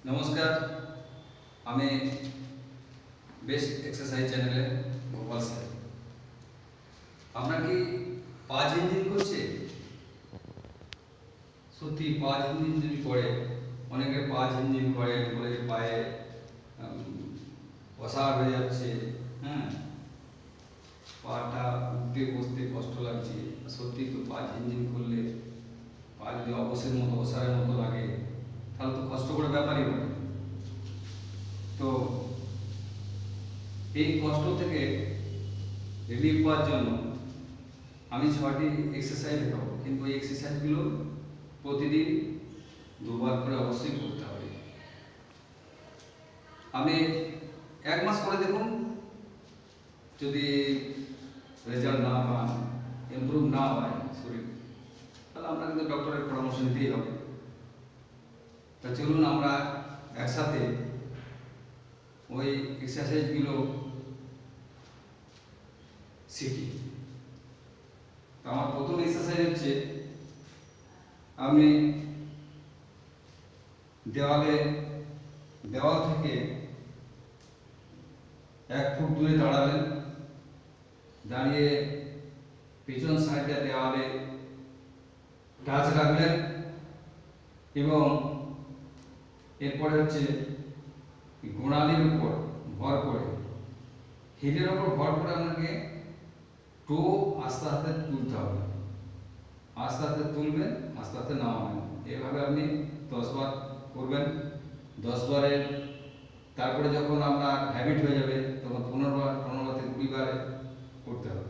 নমস্কার, আমি best exercise চ্যানেলে গোপাল স্যার। আপনার কি পা ঝিনঝিন করছে? সত্যি পা ঝিনঝিন যদি করে, অনেকের পা ঝিনঝিন করে বলে পায়ে অসাড় হয়ে যাচ্ছে, হ্যাঁ, পাটা উঠতে বসতে কষ্ট লাগছে। সত্যি তো পা ঝিনঝিন করলে, পা যদি অবসের মতো অসাড়ের মতো লাগে, তাহলে তো কষ্ট করে ব্যাপারই বটে। তো এই কষ্ট থেকে রিলিফ পাওয়ার জন্য আমি 6টি এক্সারসাইজ দেখাবো, কিন্তু এই এক্সারসাইজগুলো প্রতিদিন দুবার করে অবশ্যই করতে হবে। আপনি 1 মাস করে দেখুন, যদি রেজাল্ট না পান, ইমপ্রুভ না হয় শরীর, তাহলে আপনাকে কিন্তু ডক্টরের পরামর্শ নিতেই হবে। তা চলুন আমরা একসাথে ওই এক্সারসাইজগুলো শিখি। আমার প্রথম এক্সারসাইজ হচ্ছে, আপনি দেওয়াল থেকে 1 ফুট দূরে দাঁড়াবেন, দাঁড়িয়ে পিছন সাইডে দেওয়ালে টাচ রাখবেন এবং এরপরে হচ্ছে গোড়ালির উপর ভর করে, হিলের উপর ভর করে আপনাকে টো আস্তে আস্তে তুলতে হবে। আস্তে আস্তে তুলবেন, আস্তে আস্তে নামাবেন। এভাবে আপনি 10 বার করবেন। 10 বারের তারপরে যখন আপনার হ্যাবিট হয়ে যাবে, তখন 15 থেকে 20 বারে করতে হবে।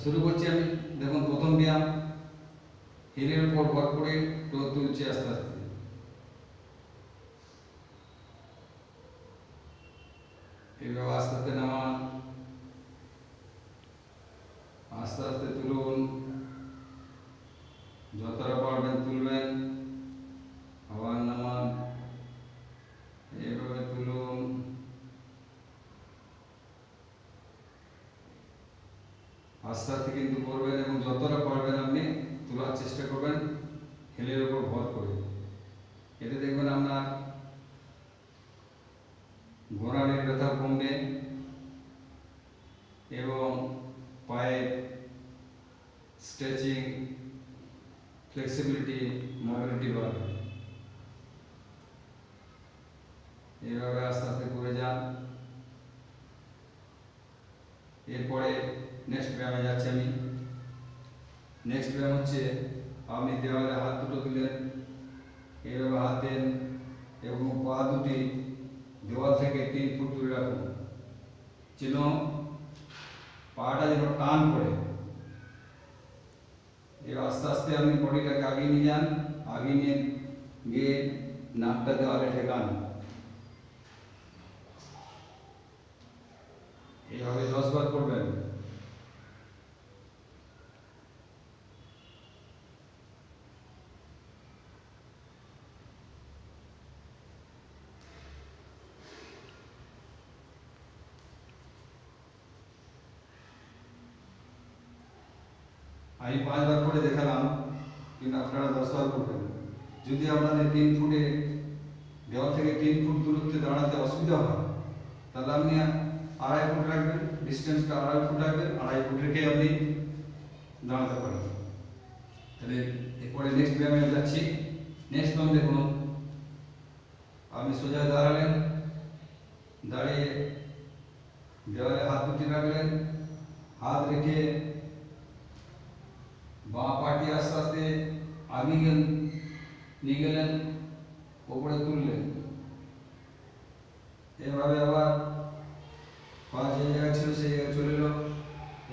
শুরু করছি আমি। দেখুন, প্রথম ব্যায়াম, হিলের উপর ভর করে টো তুলছি আস্তে আস্তে। এভাবে আস্তে আস্তে নামান, আস্তে আস্তে তুলুন, যতটা পারবেন তুলবেন, আবার নামান, এইভাবে তুলুন, আস্তে আস্তে কিন্তু করবেন এবং যতটা পারবেন আপনি তোলার চেষ্টা করবেন হিলের উপর ভর করে। এতে দেখবেন আপনার গোড়ালির ব্যথা কমবে এবং পায়ের স্ট্রেচিং, ফ্লেক্সিবিলিটি, মোবিলিটি বাড়বে। এইভাবে আস্তে আস্তে করে যান। এরপরে নেক্সট ব্যায়ামে যাচ্ছি আমি। নেক্সট ব্যায়াম হচ্ছে, আপনি দেওয়ালে হাত দুটো দিলেন, এইভাবে হাত দেন এবং পা দুটি দেওয়াল থেকে 3 ফুট দূরে রাখুন, যেন পাটা যেন টান পড়ে। এবার আস্তে আস্তে আপনি বডিটাকে আগিয়ে নিয়ে যান, আগিয়ে নিয়ে গিয়ে নাকটা দেওয়ালে ঠেকান। এইভাবে 10 বার করবেন। আমি 5 বার করে দেখালাম, কিন্তু আপনারা 10 বার করবেন। যদি আপনাদের 3 ফুটে দেওয়াল থেকে 3 ফুট দূরত্বে দাঁড়াতে অসুবিধা হয়, তাহলে আপনি 2.5 ফুট রাখবেন, ডিস্টেন্সটা 2.5 ফুট রাখবেন, 2.5 ফুট রেখে আপনি দাঁড়াতে পারেন। তাহলে এরপরে নেক্সট ব্যায়ামে যাচ্ছি। নেক্সট ব্যায়াম দেখুন, আপনি সোজা দাঁড়ালেন, দাঁড়িয়ে দেওয়ালে হাত দুটি রাখলেন, হাত রেখে বাঁ পাটি আস্তে আস্তে আগিয়ে নিয়ে গেলেন, ওপরে তুললেন। এভাবে আবার পা যে জায়গায় ছিল সেই জায়গায় চলে এলো।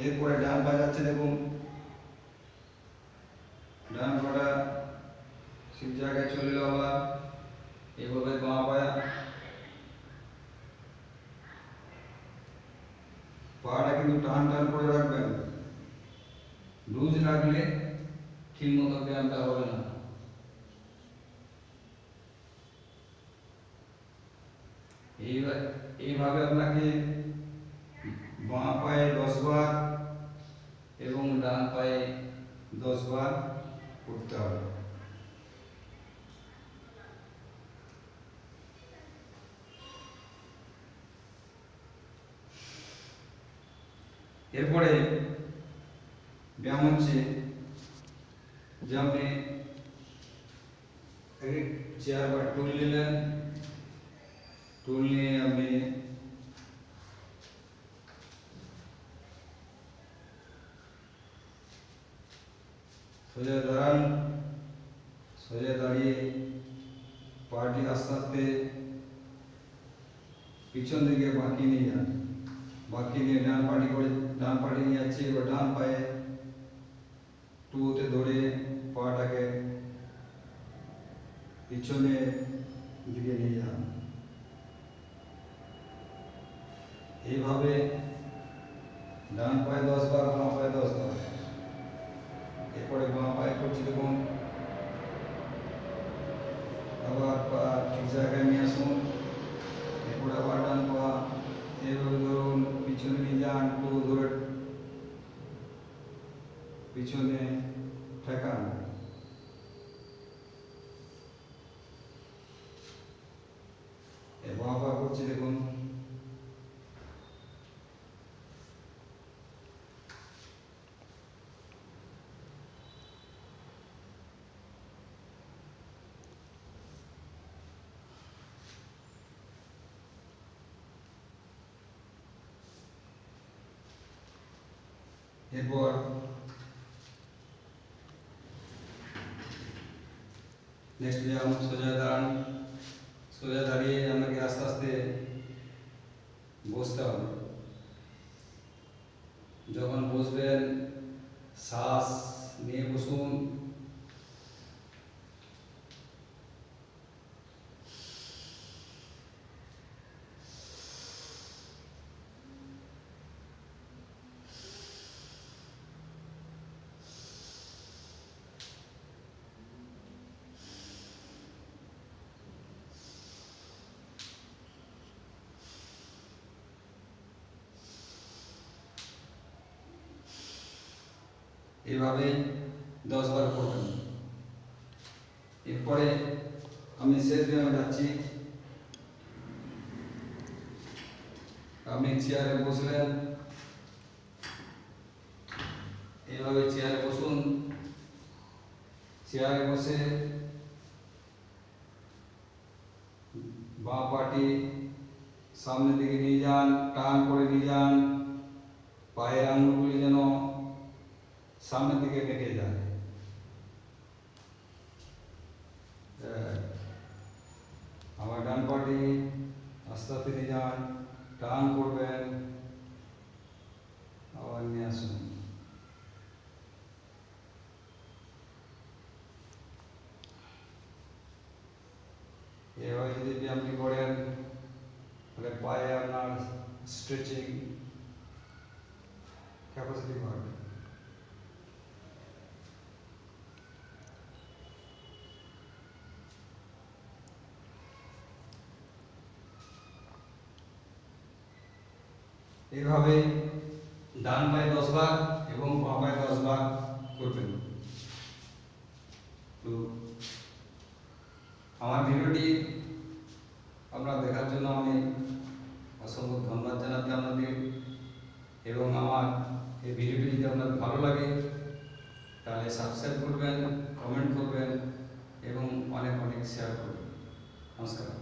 এরপরে ডান পা যাচ্ছে, দেখুন, ডান পাটা সেই জায়গায় চলে এলো। আবার এইভাবে বাঁ পাটা কিন্তু টান টান করে রাখবেন। লুজ রাখলে ঠিক মতো ব্যায়ামটা হবে না। এইভাবে আপনাকে বাঁ পায়ে 10 বার এবং ডান পায়ে 10 বার করতে হবে। এরপরে ব্যায়াম হচ্ছে যে আপনি চেয়ার বা টুল নিলেন, টুল নিয়ে আপনি সোজা দাঁড়ান, সোজা দাঁড়িয়ে পাটি আস্তে আস্তে পিছন দিকে বাঁকিয়ে নিয়ে যান, বাঁকিয়ে নিয়ে ডান পাটি নিয়ে যাচ্ছে। এবার ডান পায়ে টুতে ধরে পাটাকে পিছনে দিকে নিয়ে যান। এইভাবে ডান পায়ে 10 বার, বাঁ পায়ে 10 বার। এরপরে বাঁ পায়ে করছি দেখুন, আবার পা ঠিক জায়গায় নিয়ে আসুন। এরপরে আবার ডান পা এভাবে ধরুন, পিছনে নিয়ে যান, টু ধরে পিছনে ঠেকান। বাঁ পা করছি দেখুন, এরপর নেক্সট ব্যায়াম সোজা দাঁড়ান, সোজা দাঁড়িয়ে আপনাকে আস্তে আস্তে বসতে হবে। যখন বসবেন শ্বাস নিয়ে বসুন, এইভাবে 10 বার করবেন। এরপরে আমি শেষ ব্যায়ামে যাচ্ছি। আপনি চেয়ারে বসলেন, এইভাবে চেয়ারে বসুন। চেয়ারে বসে বাঁ পাটি সামনের দিকে নিয়ে যান, টান করে নিয়ে যান। পায়ের আঙুলগুলি যেন সামনের দিকে বেঁকে যায়। আমার ডান পাটি আস্তে আস্তে নিয়ে যান, টান করবেন, আবার নিয়ে আসুন। এভাবে যদি ব্যায়ামটি করেন তাহলে পায়ে আপনার স্ট্রেচিং ক্যাপাসিটি বাড়বে। এইভাবে ডান পায়ে 10 বার এবং বাঁ পায়ে 10 বার করবেন। তো আমার ভিডিওটি আপনারা দেখার জন্য আমি অসংখ্য ধন্যবাদ জানাচ্ছি আপনাদের। এবং আমার এই ভিডিওটি যদি আপনাদের ভালো লাগে তাহলে সাবস্ক্রাইব করবেন, কমেন্ট করবেন এবং অনেক অনেক শেয়ার করবেন। নমস্কার।